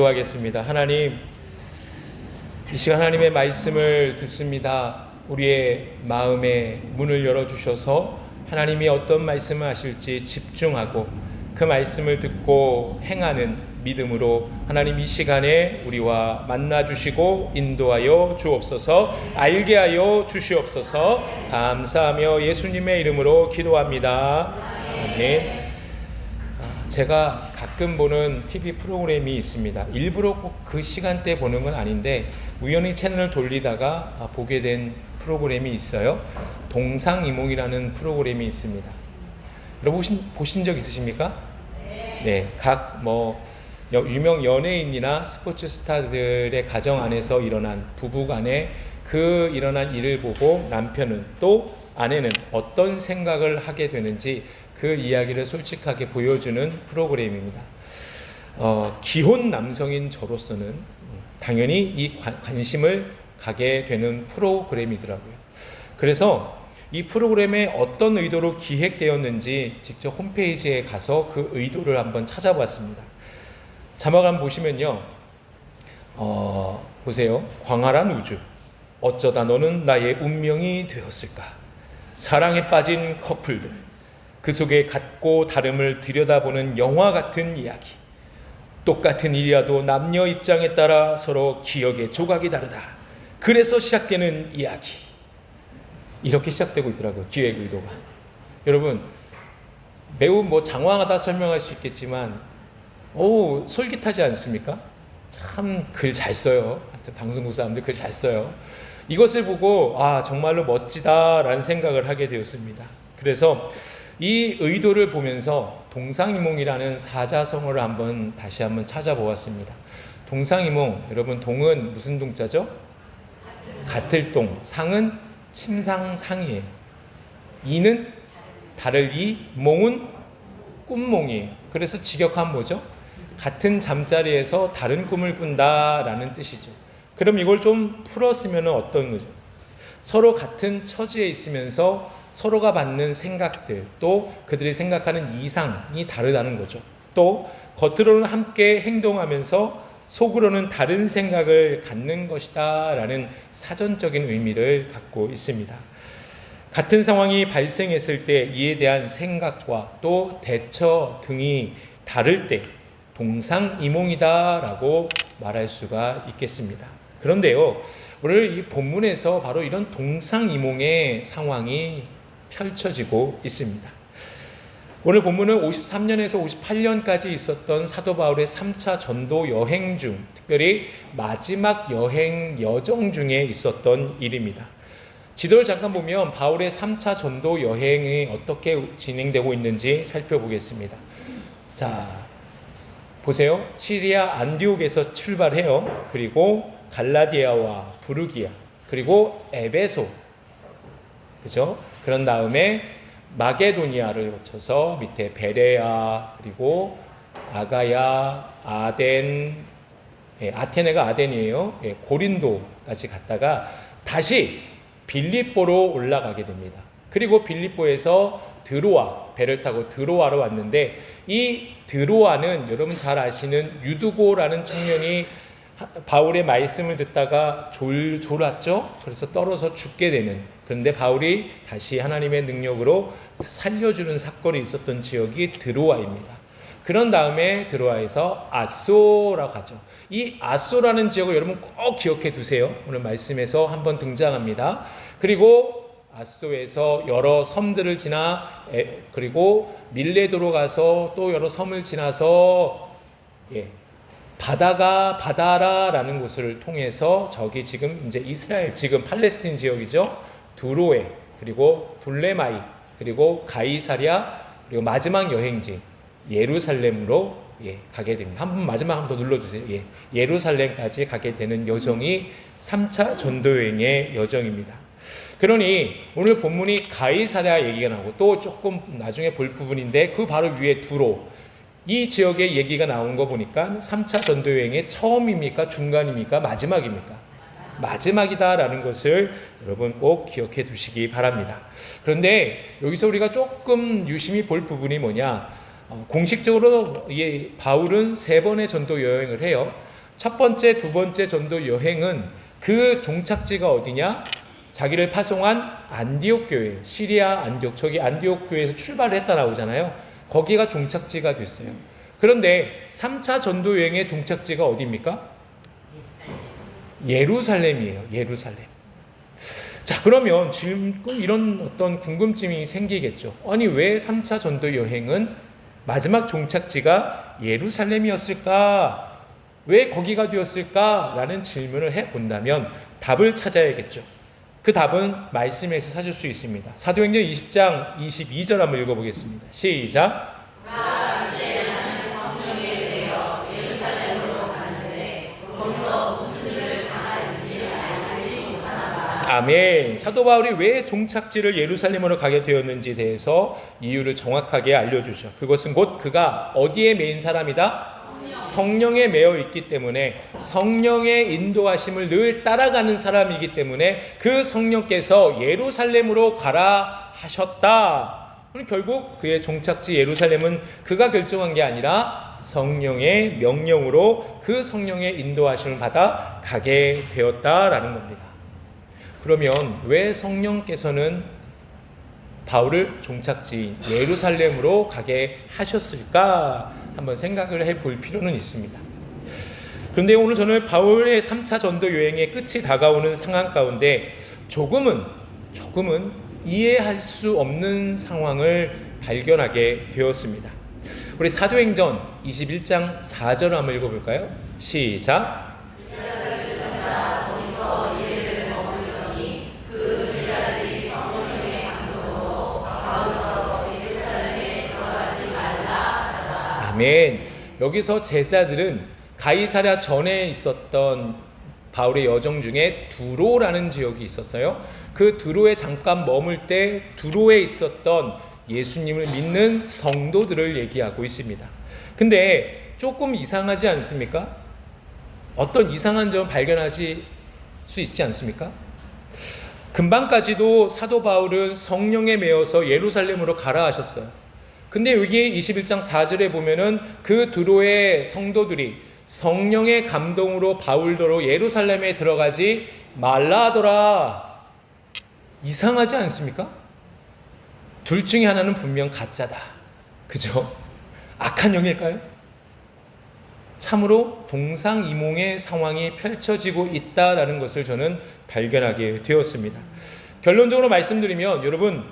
기도하겠습니다. 하나님, 이 시간 하나님의 말씀을 듣습니다. 우리의 마음의 문을 열어주셔서 하나님이 어떤 말씀을 하실지 집중하고 그 말씀을 듣고 행하는 믿음으로 하나님 이 시간에 우리와 만나주시고 인도하여 주옵소서. 알게 하여 주시옵소서. 감사하며 예수님의 이름으로 기도합니다. 아멘. 제가 가끔 보는 TV 프로그램이 있습니다. 일부러 꼭 그 시간대 보는 건 아닌데 우연히 채널을 돌리다가 보게 된 프로그램이 있어요. 동상이몽이라는 프로그램이 있습니다. 여러분 보신 적 있으십니까? 네, 각 유명 연예인이나 스포츠 스타들의 가정 안에서 일어난 부부 간의 그 일어난 일을 보고 남편은 또 아내는 어떤 생각을 하게 되는지 그 이야기를 솔직하게 보여주는 프로그램입니다. 기혼 남성인 저로서는 당연히 이 관심을 가게 되는 프로그램이더라고요. 그래서 이 프로그램에 어떤 의도로 기획되었는지 직접 홈페이지에 가서 그 의도를 한번 찾아봤습니다. 자막 한번 보시면요. 보세요. 광활한 우주. 어쩌다 너는 나의 운명이 되었을까? 사랑에 빠진 커플들. 그 속에 같고 다름을 들여다보는 영화 같은 이야기. 똑같은 일이라도 남녀 입장에 따라 서로 기억의 조각이 다르다. 그래서 시작되는 이야기. 이렇게 시작되고 있더라고요. 기획 의도가. 여러분, 매우 장황하다 설명할 수 있겠지만 솔깃하지 않습니까? 참 글 잘 써요. 방송국 사람들 글 잘 써요. 이것을 보고 정말로 멋지다라는 생각을 하게 되었습니다. 그래서 이 의도를 보면서 동상이몽이라는 사자성어를 다시 한번 찾아보았습니다. 동상이몽, 여러분 동은 무슨 동자죠? 같을 동, 상은 침상상이에요. 이는 다를 이, 몽은 꿈몽이에요. 그래서 직역하면 뭐죠? 같은 잠자리에서 다른 꿈을 꾼다라는 뜻이죠. 그럼 이걸 좀 풀었으면 어떤 거죠? 서로 같은 처지에 있으면서 서로가 받는 생각들, 또 그들이 생각하는 이상이 다르다는 거죠. 또 겉으로는 함께 행동하면서 속으로는 다른 생각을 갖는 것이다 라는 사전적인 의미를 갖고 있습니다. 같은 상황이 발생했을 때 이에 대한 생각과 또 대처 등이 다를 때 동상이몽이다 라고 말할 수가 있겠습니다. 그런데요, 오늘 이 본문에서 바로 이런 동상이몽의 상황이 펼쳐지고 있습니다. 오늘 본문은 53년에서 58년까지 있었던 사도 바울의 3차 전도 여행 중, 특별히 마지막 여행 여정 중에 있었던 일입니다. 지도를 잠깐 보면 바울의 3차 전도 여행이 어떻게 진행되고 있는지 살펴보겠습니다. 자, 보세요. 시리아 안디옥에서 출발해요. 그리고 갈라디아와 부르기아, 그리고 에베소, 그죠? 그런 다음에 마게도니아를 거쳐서 밑에 베레아, 그리고 아가야, 아덴, 아테네가 아덴이에요. 고린도까지 갔다가 다시 빌립보로 올라가게 됩니다. 그리고 빌립보에서 드로아, 배를 타고 드로아로 왔는데 이 드로아는 여러분 잘 아시는 유두고라는 청년이 바울의 말씀을 듣다가 졸았죠. 그래서 떨어져 죽게 되는, 그런데 바울이 다시 하나님의 능력으로 살려주는 사건이 있었던 지역이 드로아입니다. 그런 다음에 드로아에서 아소라고 하죠. 이 아소라는 지역을 여러분 꼭 기억해 두세요. 오늘 말씀에서 한번 등장합니다. 그리고 아소에서 여러 섬들을 지나 그리고 밀레도로 가서 또 여러 섬을 지나서 바다라라는 곳을 통해서 저기 지금 이제 이스라엘, 지금 팔레스틴 지역이죠. 두로에, 그리고 돌레마이, 그리고 가이사랴, 그리고 마지막 여행지 예루살렘으로 가게 됩니다. 마지막 한 번 더 눌러주세요. 예루살렘까지 가게 되는 여정이 3차 전도여행의 여정입니다. 그러니 오늘 본문이 가이사랴 얘기가 나오고 또 조금 나중에 볼 부분인데 그 바로 위에 두로, 이 지역의 얘기가 나온 거 보니까 3차 전도여행의 처음입니까? 중간입니까? 마지막입니까? 마지막이다라는 것을 여러분 꼭 기억해 두시기 바랍니다. 그런데 여기서 우리가 조금 유심히 볼 부분이 뭐냐? 공식적으로 바울은 3번의 전도 여행을 해요. 첫 번째, 두 번째 전도 여행은 그 종착지가 어디냐? 자기를 파송한 안디옥 교회, 시리아 안디옥, 저기 안디옥 교회에서 출발을 했다 나오잖아요. 거기가 종착지가 됐어요. 그런데 3차 전도 여행의 종착지가 어디입니까? 예루살렘이에요. 예루살렘. 자, 그러면 지금 이런 어떤 궁금증이 생기겠죠. 아니, 왜 3차 전도 여행은 마지막 종착지가 예루살렘이었을까? 왜 거기가 되었을까? 라는 질문을 해본다면 답을 찾아야겠죠. 그 답은 말씀에서 찾을 수 있습니다. 사도행전 20장 22절 한번 읽어보겠습니다. 시작. 아멘. 사도 바울이 왜 종착지를 예루살렘으로 가게 되었는지에 대해서 이유를 정확하게 알려주죠. 그것은 곧 그가 어디에 매인 사람이다? 성령에 매여 있기 때문에, 성령의 인도하심을 늘 따라가는 사람이기 때문에 그 성령께서 예루살렘으로 가라 하셨다. 결국 그의 종착지 예루살렘은 그가 결정한 게 아니라 성령의 명령으로 그 성령의 인도하심을 받아 가게 되었다라는 겁니다. 그러면 왜 성령께서는 바울을 종착지 예루살렘으로 가게 하셨을까? 한번 생각을 해볼 필요는 있습니다. 그런데 오늘 저는 바울의 3차 전도 여행의 끝이 다가오는 상황 가운데 조금은 이해할 수 없는 상황을 발견하게 되었습니다. 우리 사도행전 21장 4절을 한번 읽어볼까요? 시작. 아멘. 여기서 제자들은 가이사랴 전에 있었던 바울의 여정 중에 두로라는 지역이 있었어요. 그 두로에 잠깐 머물 때 두로에 있었던 예수님을 믿는 성도들을 얘기하고 있습니다. 근데 조금 이상하지 않습니까? 어떤 이상한 점 발견하실 수 있지 않습니까? 금방까지도 사도 바울은 성령에 매여서 예루살렘으로 가라 하셨어요. 근데 여기 21장 4절에 보면은 그 두로의 성도들이 성령의 감동으로 바울더러 예루살렘에 들어가지 말라 하더라. 이상하지 않습니까? 둘 중에 하나는 분명 가짜다. 그죠? 악한 영일까요? 참으로 동상이몽의 상황이 펼쳐지고 있다라는 것을 저는 발견하게 되었습니다. 결론적으로 말씀드리면 여러분,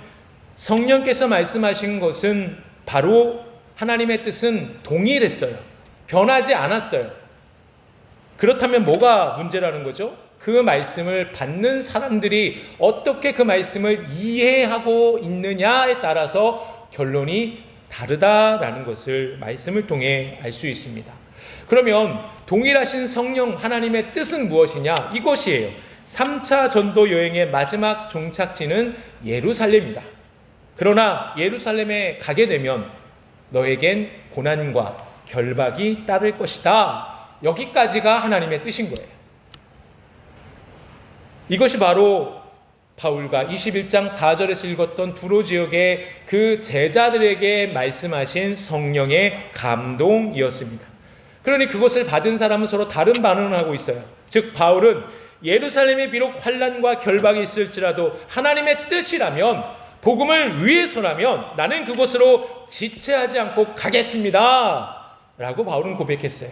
성령께서 말씀하신 것은 바로 하나님의 뜻은 동일했어요. 변하지 않았어요. 그렇다면 뭐가 문제라는 거죠? 그 말씀을 받는 사람들이 어떻게 그 말씀을 이해하고 있느냐에 따라서 결론이 다르다라는 것을 말씀을 통해 알 수 있습니다. 그러면 동일하신 성령 하나님의 뜻은 무엇이냐? 이것이에요. 3차 전도 여행의 마지막 종착지는 예루살렘이다. 그러나 예루살렘에 가게 되면 너에겐 고난과 결박이 따를 것이다. 여기까지가 하나님의 뜻인 거예요. 이것이 바로 바울과 21장 4절에서 읽었던 두로 지역의 그 제자들에게 말씀하신 성령의 감동이었습니다. 그러니 그것을 받은 사람은 서로 다른 반응을 하고 있어요. 즉 바울은 예루살렘에 비록 환난과 결박이 있을지라도 하나님의 뜻이라면, 복음을 위해서라면 나는 그곳으로 지체하지 않고 가겠습니다 라고 바울은 고백했어요.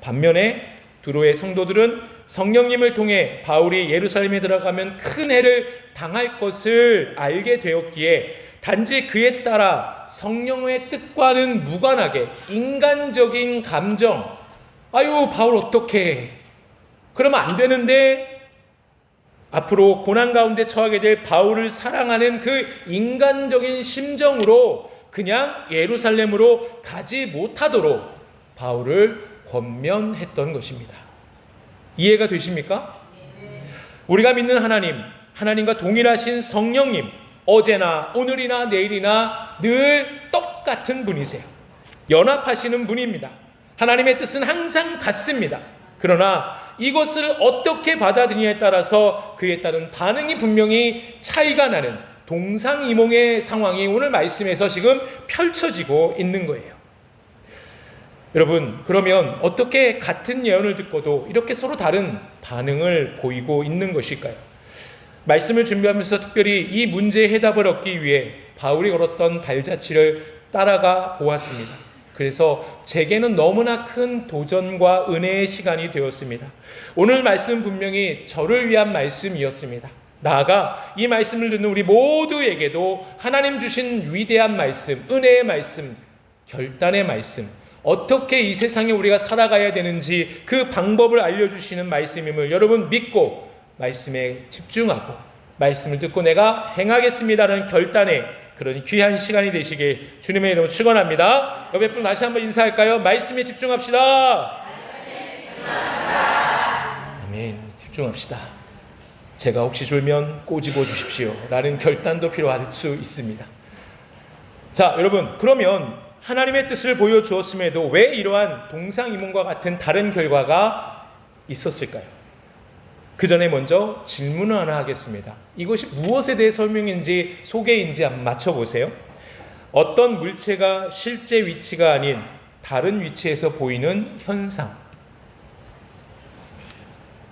반면에 두로의 성도들은 성령님을 통해 바울이 예루살렘에 들어가면 큰 해를 당할 것을 알게 되었기에 단지 그에 따라 성령의 뜻과는 무관하게 인간적인 감정, 아유 바울 어떡해, 그러면 안 되는데, 앞으로 고난 가운데 처하게 될 바울을 사랑하는 그 인간적인 심정으로 그냥 예루살렘으로 가지 못하도록 바울을 권면했던 것입니다. 이해가 되십니까? 우리가 믿는 하나님, 하나님과 동일하신 성령님, 어제나 오늘이나 내일이나 늘 똑같은 분이세요. 연합하시는 분입니다. 하나님의 뜻은 항상 같습니다. 그러나 이것을 어떻게 받아들이냐에 따라서 그에 따른 반응이 분명히 차이가 나는 동상이몽의 상황이 오늘 말씀에서 지금 펼쳐지고 있는 거예요. 여러분, 그러면 어떻게 같은 예언을 듣고도 이렇게 서로 다른 반응을 보이고 있는 것일까요? 말씀을 준비하면서 특별히 이 문제의 해답을 얻기 위해 바울이 걸었던 발자취를 따라가 보았습니다. 그래서 제게는 너무나 큰 도전과 은혜의 시간이 되었습니다. 오늘 말씀 분명히 저를 위한 말씀이었습니다. 나아가 이 말씀을 듣는 우리 모두에게도 하나님 주신 위대한 말씀, 은혜의 말씀, 결단의 말씀, 어떻게 이 세상에 우리가 살아가야 되는지 그 방법을 알려주시는 말씀임을 여러분 믿고 말씀에 집중하고 말씀을 듣고 내가 행하겠습니다라는 결단의 그런 귀한 시간이 되시길 주님의 이름으로 축원합니다. 옆에 분 다시 한번 인사할까요? 말씀에 집중합시다. 아멘. 집중합시다. 제가 혹시 졸면 꼬집어 주십시오 라는 결단도 필요할 수 있습니다. 자, 여러분, 그러면 하나님의 뜻을 보여주었음에도 왜 이러한 동상이몽과 같은 다른 결과가 있었을까요? 그 전에 먼저 질문을 하나 하겠습니다. 이것이 무엇에 대해 설명인지 소개인지 한번 맞춰보세요. 어떤 물체가 실제 위치가 아닌 다른 위치에서 보이는 현상.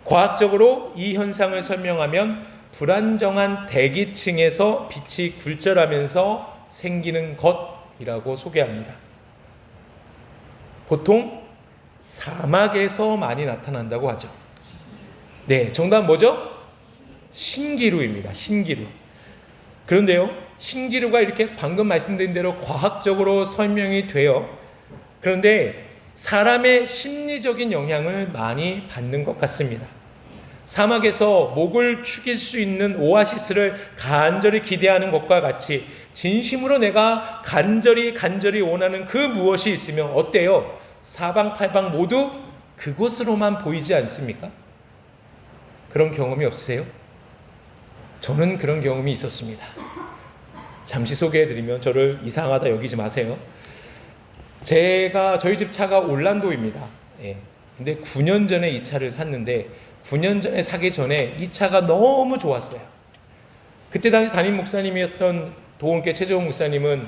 과학적으로 이 현상을 설명하면 불안정한 대기층에서 빛이 굴절하면서 생기는 것이라고 소개합니다. 보통 사막에서 많이 나타난다고 하죠. 네, 정답은 뭐죠? 신기루입니다. 신기루. 그런데요, 신기루가 이렇게 방금 말씀드린 대로 과학적으로 설명이 돼요. 그런데 사람의 심리적인 영향을 많이 받는 것 같습니다. 사막에서 목을 축일 수 있는 오아시스를 간절히 기대하는 것과 같이 진심으로 내가 간절히 원하는 그 무엇이 있으면 어때요? 사방팔방 모두 그곳으로만 보이지 않습니까? 그런 경험이 없으세요? 저는 그런 경험이 있었습니다. 잠시 소개해드리면 저를 이상하다 여기지 마세요. 저희 집 차가 올란도입니다. 예. 근데 9년 전에 이 차를 샀는데 9년 전에 사기 전에 이 차가 너무 좋았어요. 그때 당시 담임 목사님이었던 도원교회 최재원 목사님은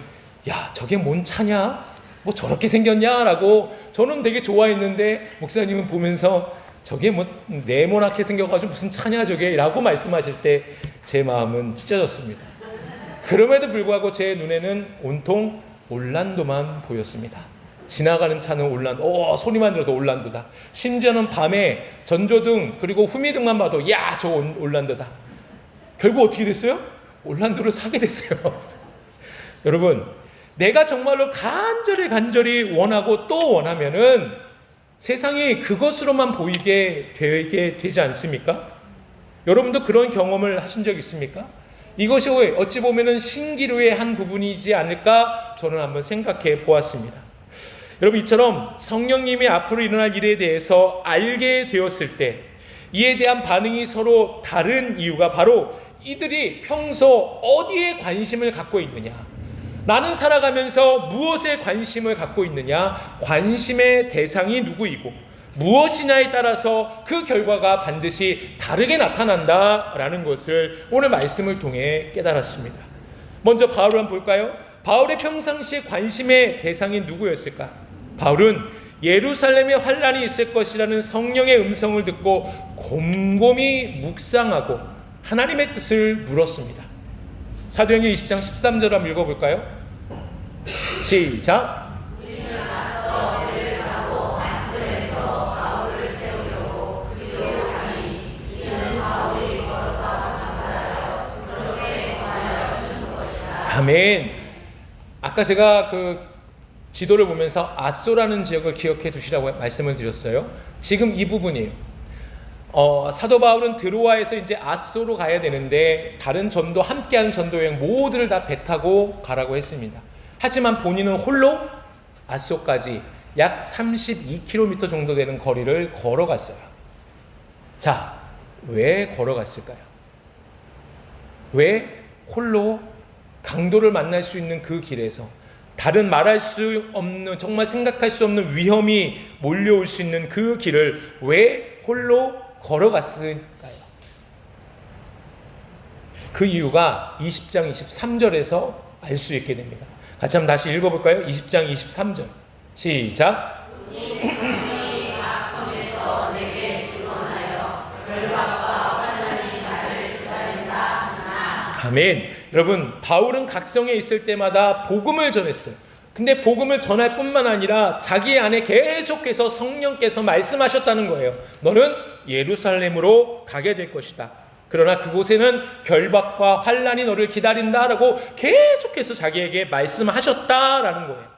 야, 저게 뭔 차냐? 뭐 저렇게 생겼냐? 라고 저는 되게 좋아했는데 목사님은 보면서 저게 뭐 네모나게 생겨가지고 무슨 차냐 저게? 라고 말씀하실 때 제 마음은 찢어졌습니다. 그럼에도 불구하고 제 눈에는 온통 올란도만 보였습니다. 지나가는 차는 올란도, 소리만 들어도 올란도다. 심지어는 밤에 전조등 그리고 후미등만 봐도 야, 저 올란도다. 결국 어떻게 됐어요? 올란도를 사게 됐어요. 여러분, 내가 정말로 간절히 원하고 또 원하면은 세상이 그것으로만 보이게 되지 않습니까? 여러분도 그런 경험을 하신 적 있습니까? 이것이 어찌 보면은 신기루의 한 부분이지 않을까 저는 한번 생각해 보았습니다. 여러분, 이처럼 성령님이 앞으로 일어날 일에 대해서 알게 되었을 때 이에 대한 반응이 서로 다른 이유가 바로 이들이 평소 어디에 관심을 갖고 있느냐, 나는 살아가면서 무엇에 관심을 갖고 있느냐, 관심의 대상이 누구이고 무엇이냐에 따라서 그 결과가 반드시 다르게 나타난다라는 것을 오늘 말씀을 통해 깨달았습니다. 먼저 바울을 한번 볼까요? 바울의 평상시에 관심의 대상이 누구였을까? 바울은 예루살렘에 환란이 있을 것이라는 성령의 음성을 듣고 곰곰이 묵상하고 하나님의 뜻을 물었습니다. 사도행전 20장 13절 한번 읽어볼까요? 시작. 아멘. 아까 제가 그 지도를 보면서 아소라는 지역을 기억해 두시라고 말씀을 드렸어요. 지금 이 부분이에요. 사도 바울은 드로아에서 이제 아소로 가야 되는데 다른 전도 함께하는 전도 여행 모두를 다 배 타고 가라고 했습니다. 하지만 본인은 홀로 아소까지 약 32km 정도 되는 거리를 걸어갔어요. 자, 왜 걸어갔을까요? 왜 홀로 강도를 만날 수 있는 그 길에서 다른 말할 수 없는, 정말 생각할 수 없는 위험이 몰려올 수 있는 그 길을 왜 홀로 걸어갔을까요? 그 이유가 20장 23절에서 알 수 있게 됩니다. 같이 한번 다시 읽어볼까요? 20장 23절 시작. 아멘. 여러분, 바울은 각성에 있을 때마다 복음을 전했어요. 근데 복음을 전할 뿐만 아니라 자기 안에 계속해서 성령께서 말씀하셨다는 거예요. 너는 예루살렘으로 가게 될 것이다. 그러나 그곳에는 결박과 환난이 너를 기다린다라고 계속해서 자기에게 말씀하셨다라는 거예요.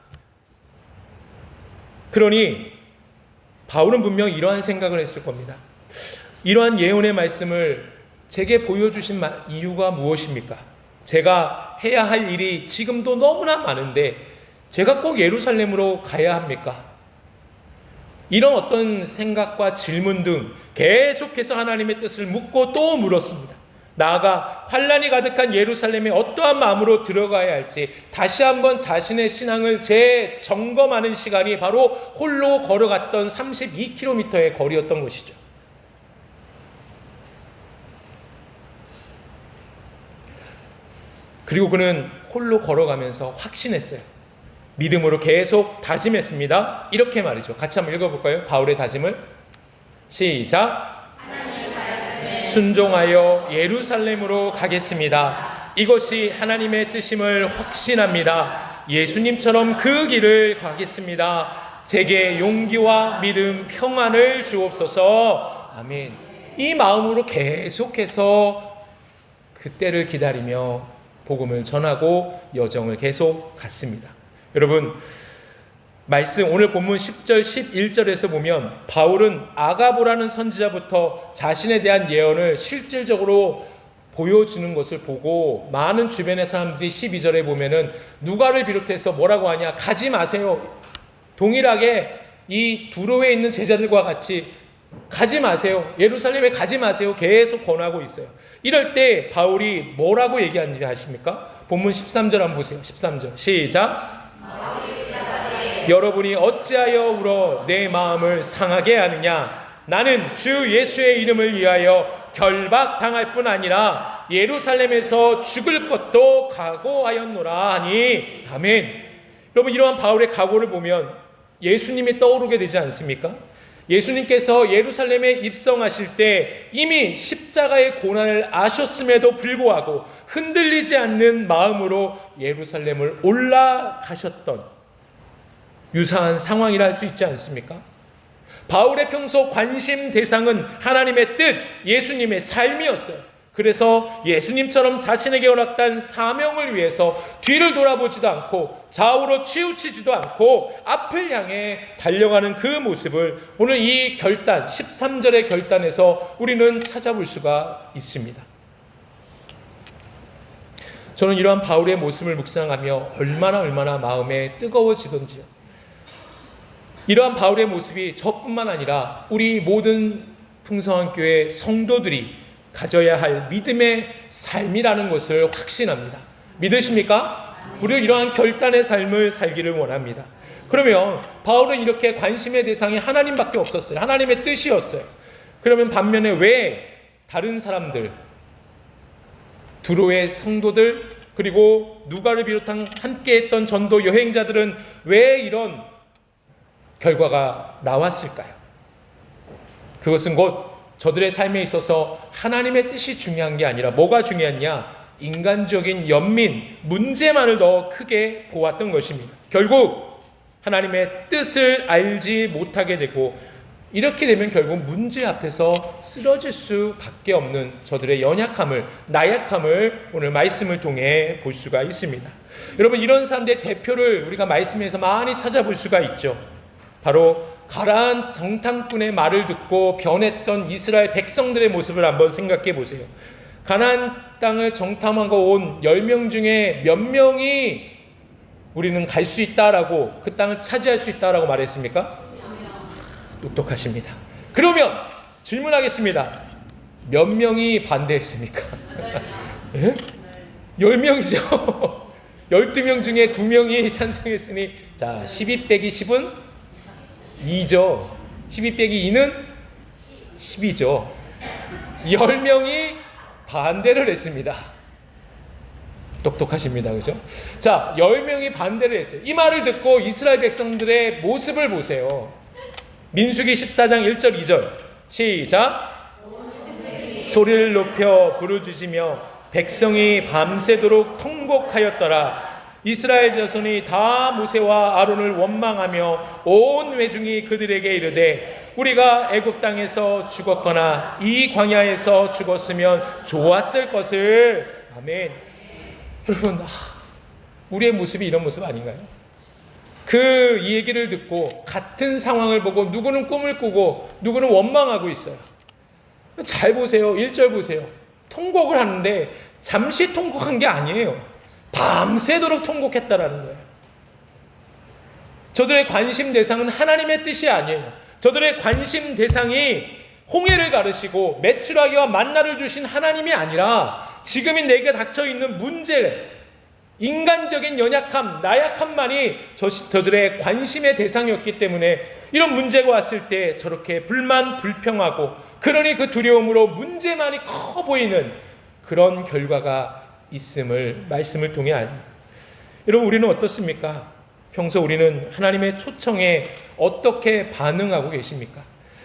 그러니 바울은 분명 이러한 생각을 했을 겁니다. 이러한 예언의 말씀을 제게 보여주신 이유가 무엇입니까? 제가 해야 할 일이 지금도 너무나 많은데 제가 꼭 예루살렘으로 가야 합니까? 이런 어떤 생각과 질문 등 계속해서 하나님의 뜻을 묻고 또 물었습니다. 나아가 환난이 가득한 예루살렘에 어떠한 마음으로 들어가야 할지 다시 한번 자신의 신앙을 재점검하는 시간이 바로 홀로 걸어갔던 32km의 거리였던 것이죠. 그리고 그는 홀로 걸어가면서 확신했어요. 믿음으로 계속 다짐했습니다. 이렇게 말이죠. 같이 한번 읽어볼까요? 바울의 다짐을. 시작. 순종하여 예루살렘으로 가겠습니다. 이것이 하나님의 뜻임을 확신합니다. 예수님처럼 그 길을 가겠습니다. 제게 용기와 믿음, 평안을 주옵소서. 아멘. 이 마음으로 계속해서 그때를 기다리며 복음을 전하고 여정을 계속 갔습니다. 여러분, 말씀 오늘 본문 10절 11절에서 보면 바울은 아가보라는 선지자부터 자신에 대한 예언을 실질적으로 보여주는 것을 보고 많은 주변의 사람들이 12절에 보면은 누가를 비롯해서 뭐라고 하냐, 가지 마세요. 동일하게 이 두로에 있는 제자들과 같이 가지 마세요. 예루살렘에 가지 마세요. 계속 권하고 있어요. 이럴 때 바울이 뭐라고 얘기하는지 아십니까? 본문 13절 한번 보세요. 13절 시작. 여러분이 어찌하여 울어 내 마음을 상하게 하느냐? 나는 주 예수의 이름을 위하여 결박당할 뿐 아니라 예루살렘에서 죽을 것도 각오하였노라 하니. 아멘. 여러분, 이러한 바울의 각오를 보면 예수님이 떠오르게 되지 않습니까? 예수님께서 예루살렘에 입성하실 때 이미 십자가의 고난을 아셨음에도 불구하고 흔들리지 않는 마음으로 예루살렘을 올라가셨던 유사한 상황이라 할 수 있지 않습니까? 바울의 평소 관심 대상은 하나님의 뜻, 예수님의 삶이었어요. 그래서 예수님처럼 자신에게 허락된 사명을 위해서 뒤를 돌아보지도 않고 좌우로 치우치지도 않고 앞을 향해 달려가는 그 모습을 오늘 이 결단, 13절의 결단에서 우리는 찾아볼 수가 있습니다. 저는 이러한 바울의 모습을 묵상하며 얼마나 마음에 뜨거워지던지요. 이러한 바울의 모습이 저뿐만 아니라 우리 모든 풍성한 교회 성도들이 가져야 할 믿음의 삶이라는 것을 확신합니다. 믿으십니까? 우리는 이러한 결단의 삶을 살기를 원합니다. 그러면 바울은 이렇게 관심의 대상이 하나님밖에 없었어요. 하나님의 뜻이었어요. 그러면 반면에 왜 다른 사람들, 두로의 성도들, 그리고 누가를 비롯한 함께했던 전도 여행자들은 왜 이런 결과가 나왔을까요? 그것은 곧 저들의 삶에 있어서 하나님의 뜻이 중요한 게 아니라 뭐가 중요했냐? 인간적인 연민, 문제만을 더 크게 보았던 것입니다. 결국 하나님의 뜻을 알지 못하게 되고 이렇게 되면 결국 문제 앞에서 쓰러질 수밖에 없는 저들의 연약함을, 나약함을 오늘 말씀을 통해 볼 수가 있습니다. 여러분, 이런 사람들의 대표를 우리가 말씀에서 많이 찾아볼 수가 있죠. 바로 가라한 정탐꾼의 말을 듣고 변했던 이스라엘 백성들의 모습을 한번 생각해 보세요. 가나안 땅을 정탐하고 온 10명 중에 몇 명이 우리는 갈 수 있다라고, 그 땅을 차지할 수 있다라고 말했습니까? 똑똑하십니다. 그러면 질문하겠습니다. 몇 명이 반대했습니까? 예? 10명이죠. 12명 중에 2명이 찬성했으니 자, 12 빼기 10은 2죠. 12 빼기 2는 10이죠. 10명이 반대를 했습니다. 똑똑하십니다. 그죠? 자, 10명이 반대를 했어요. 이 말을 듣고 이스라엘 백성들의 모습을 보세요. 민수기 14장 1절 2절 시작. 소리를 높여 부르짖으며 백성이 밤새도록 통곡하였더라. 이스라엘 자손이 다 모세와 아론을 원망하며 온 회중이 그들에게 이르되 우리가 애굽 땅에서 죽었거나 이 광야에서 죽었으면 좋았을 것을. 아멘. 여러분, 우리의 모습이 이런 모습 아닌가요? 그 얘기를 듣고 같은 상황을 보고 누구는 꿈을 꾸고 누구는 원망하고 있어요. 잘 보세요. 1절 보세요. 통곡을 하는데 잠시 통곡한 게 아니에요. 밤새도록 통곡했다라는 거예요. 저들의 관심 대상은 하나님의 뜻이 아니에요. 저들의 관심 대상이 홍해를 가르시고 메추라기와 만나를 주신 하나님이 아니라 지금이 내게 닥쳐있는 문제, 인간적인 연약함, 나약함만이 저들의 관심의 대상이었기 때문에 이런 문제가 왔을 때 저렇게 불만 불평하고, 그러니 그 두려움으로 문제만이 커 보이는 그런 결과가 있음을 말씀을 통해 여러분, 우리는 어떻습니까? 평소 우리는 하나님의 초청에 어떻게 반응하고 계십니까?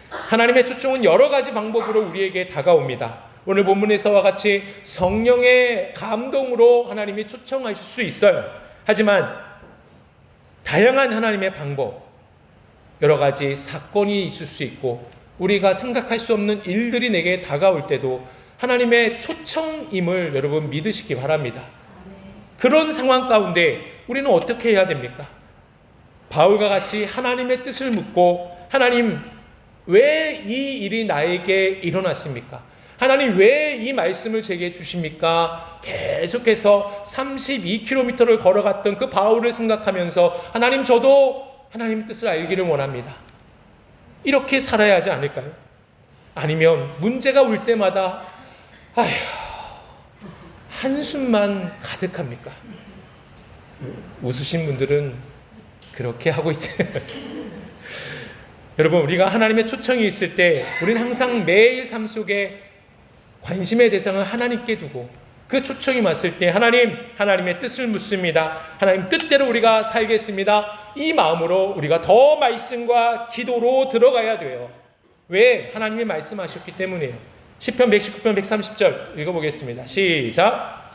하나님의 초청은 여러 가지 방법으로 우리에게 다가옵니다. 오늘 본문에서와 같이 성령의 감동으로 하나님이 초청하실 수 있어요. 하지만 다양한 하나님의 방법, 여러 가지 사건이 있을 수 있고 우리가 생각할 수 없는 일들이 내게 다가올 때도 하나님의 초청임을 여러분 믿으시기 바랍니다. 그런 상황 가운데 우리는 어떻게 해야 됩니까? 바울과 같이 하나님의 뜻을 묻고, 하나님 왜 이 일이 나에게 일어났습니까? 하나님 왜 이 말씀을 제게 주십니까? 계속해서 32km를 걸어갔던 그 바울을 생각하면서 하나님, 저도 하나님의 뜻을 알기를 원합니다. 이렇게 살아야 하지 않을까요? 아니면 문제가 올 때마다 아휴, 한숨만 가득합니까? 웃으신 분들은 그렇게 하고 있어요. 여러분, 우리가 하나님의 초청이 있을 때 우리는 항상 매일 삶 속에 관심의 대상을 하나님께 두고 그 초청이 왔을 때 하나님의 뜻을 묻습니다. 하나님 뜻대로 우리가 살겠습니다. 이 마음으로 우리가 더 말씀과 기도로 들어가야 돼요. 왜? 하나님이 말씀하셨기 때문이에요. 시편 119편 130절 읽어보겠습니다. 시작.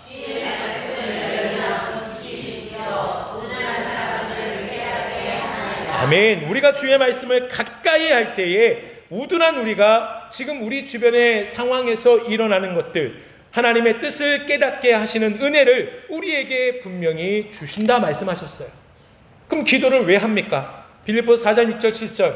아멘. 우리가 주의 말씀을 가까이 할 때에 우둔한 우리가 지금 우리 주변의 상황에서 일어나는 것들, 하나님의 뜻을 깨닫게 하시는 은혜를 우리에게 분명히 주신다 말씀하셨어요. 그럼 기도를 왜 합니까? 빌립보서 4장 6절 7절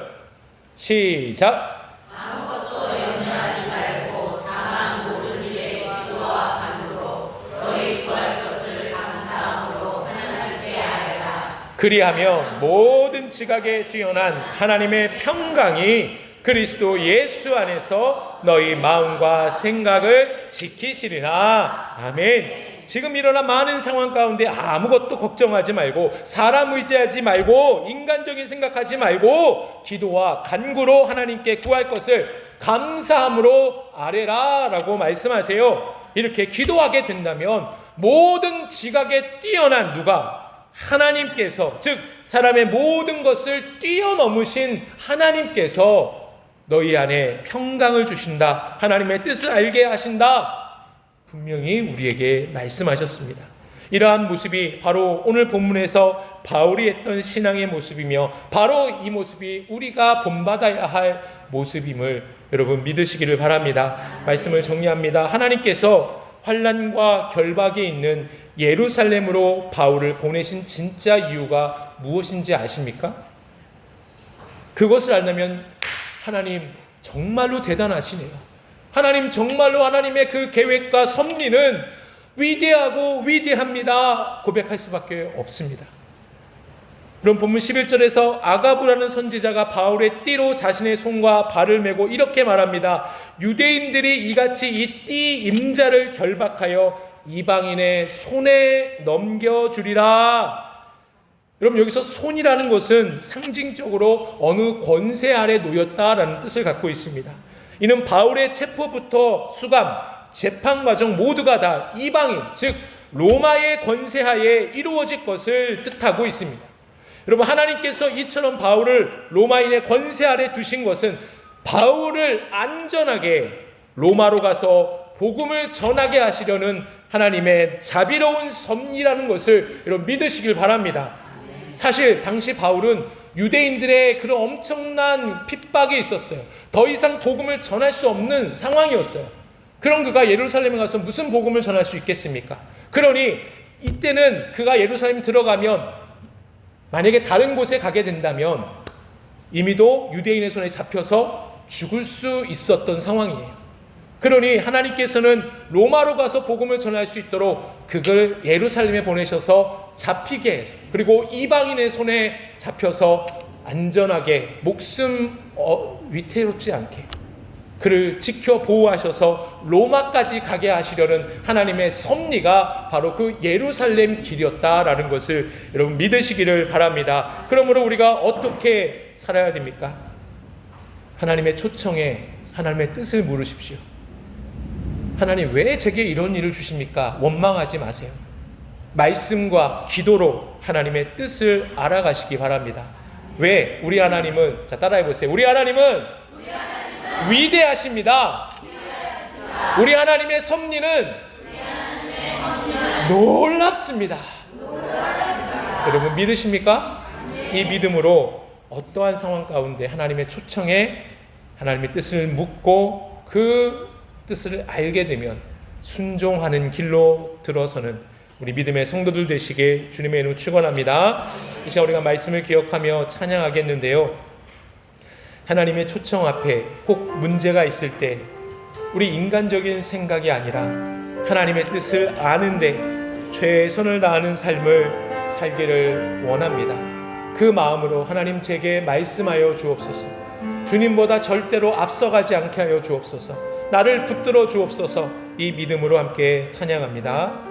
시작. 아무것도 염려하지 말고 다만 모든 일에 기도와 간구로 너희 구할 것을 감사함으로 하나님께 아뢰라. 그리하며 모든 지각에 뛰어난 하나님의 평강이 그리스도 예수 안에서 너희 마음과 생각을 지키시리라. 아멘. 지금 일어난 많은 상황 가운데 아무것도 걱정하지 말고, 사람 의지하지 말고, 인간적인 생각하지 말고 기도와 간구로 하나님께 구할 것을 감사함으로 아뢰라 라고 말씀하세요. 이렇게 기도하게 된다면 모든 지각에 뛰어난 누가? 하나님께서, 즉 사람의 모든 것을 뛰어넘으신 하나님께서 너희 안에 평강을 주신다, 하나님의 뜻을 알게 하신다, 분명히 우리에게 말씀하셨습니다. 이러한 모습이 바로 오늘 본문에서 바울이 했던 신앙의 모습이며 바로 이 모습이 우리가 본받아야 할 모습임을 여러분 믿으시기를 바랍니다. 말씀을 정리합니다. 하나님께서 환난과 결박이 있는 예루살렘으로 바울을 보내신 진짜 이유가 무엇인지 아십니까? 그것을 알려면 하나님 정말로 대단하시네요. 하나님 정말로, 하나님의 그 계획과 섭리는 위대하고 위대합니다 고백할 수밖에 없습니다. 그럼 본문 11절에서 아가부라는 선지자가 바울의 띠로 자신의 손과 발을 메고 이렇게 말합니다. 유대인들이 이같이 이 띠 임자를 결박하여 이방인의 손에 넘겨주리라. 여러분, 여기서 손이라는 것은 상징적으로 어느 권세 아래 놓였다라는 뜻을 갖고 있습니다. 이는 바울의 체포부터 수감, 재판 과정 모두가 다 이방인, 즉 로마의 권세하에 이루어질 것을 뜻하고 있습니다. 여러분, 하나님께서 이처럼 바울을 로마인의 권세 아래 두신 것은 바울을 안전하게 로마로 가서 복음을 전하게 하시려는 하나님의 자비로운 섭리라는 것을 여러분 믿으시길 바랍니다. 사실 당시 바울은 유대인들의 그런 엄청난 핍박이 있었어요. 더 이상 복음을 전할 수 없는 상황이었어요. 그럼 그가 예루살렘에 가서 무슨 복음을 전할 수 있겠습니까? 그러니 이때는 그가 예루살렘 들어가면 만약에 다른 곳에 가게 된다면 이미도 유대인의 손에 잡혀서 죽을 수 있었던 상황이에요. 그러니 하나님께서는 로마로 가서 복음을 전할 수 있도록 그걸 예루살렘에 보내셔서 잡히게, 그리고 이방인의 손에 잡혀서 안전하게 목숨 위태롭지 않게 그를 지켜 보호하셔서 로마까지 가게 하시려는 하나님의 섭리가 바로 그 예루살렘 길이었다라는 것을 여러분 믿으시기를 바랍니다. 그러므로 우리가 어떻게 살아야 됩니까? 하나님의 초청에 하나님의 뜻을 물으십시오. 하나님, 왜 제게 이런 일을 주십니까? 원망하지 마세요. 말씀과 기도로 하나님의 뜻을 알아가시기 바랍니다. 왜? 우리 하나님은, 자 따라해 보세요. 우리 하나님은 위대하십니다. 우리 하나님의 섭리는 놀랍습니다. 여러분 믿으십니까? 이 믿음으로 어떠한 상황 가운데 하나님의 초청에 하나님의 뜻을 묻고 그 뜻을 알게 되면 순종하는 길로 들어서는 우리 믿음의 성도들 되시게 주님의 이름으로 축원합니다. 이 시간 우리가 말씀을 기억하며 찬양하겠는데요, 하나님의 초청 앞에 꼭 문제가 있을 때 우리 인간적인 생각이 아니라 하나님의 뜻을 아는데 최선을 다하는 삶을 살기를 원합니다. 그 마음으로 하나님 제게 말씀하여 주옵소서. 주님보다 절대로 앞서가지 않게 하여 주옵소서. 나를 붙들어 주옵소서. 이 믿음으로 함께 찬양합니다.